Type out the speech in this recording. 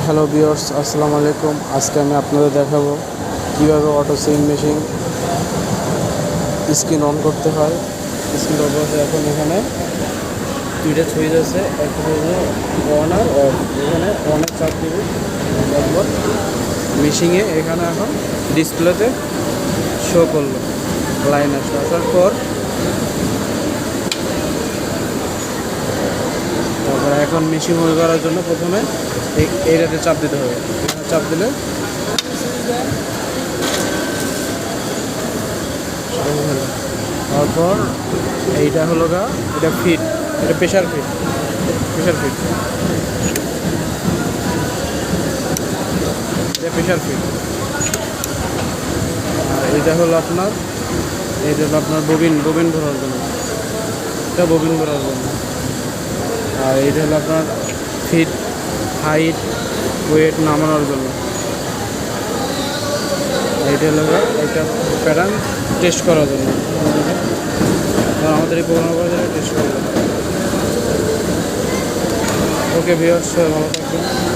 Hello viewers, আসসালামু আলাইকুম। আজকে আমি আপনাদের দেখাবো কীভাবে auto sewing machine screen on করতে হয়। স্ক্রিন অন করতে এখন এখানে দুইটা সুইচ আছে, একটা হলো অন আর অফ। এখানে অনে চাপ দেবে, তারপর মেশিনে এখানে এখন ডিসপ্লেতে শো করলো লাইন আসার পর এখন মেশিন মনে করার জন্য প্রথমে এইটাতে চাপ দিতে হবে। এখানে চাপ দিলে তারপর এইটা হলো এটা ফিট, এটা প্রেশার ফিট। এটা প্রেশার ফিট। আর এটা হলো আপনার ববিন ভরার জন্য। এটা ববিন ভরার জন্য। আর এটা হলো আপনার ফিট, হাইট, ওয়েট নামানোর জন্য। এইটা হলো এটা প্যাটার্ন টেস্ট করার জন্য। আমাদের এই প্রোগ্রাম করার জন্য টেস্ট করার জন্য। ওকে ভিউয়ার্স, সবাই ভালো থাকবেন।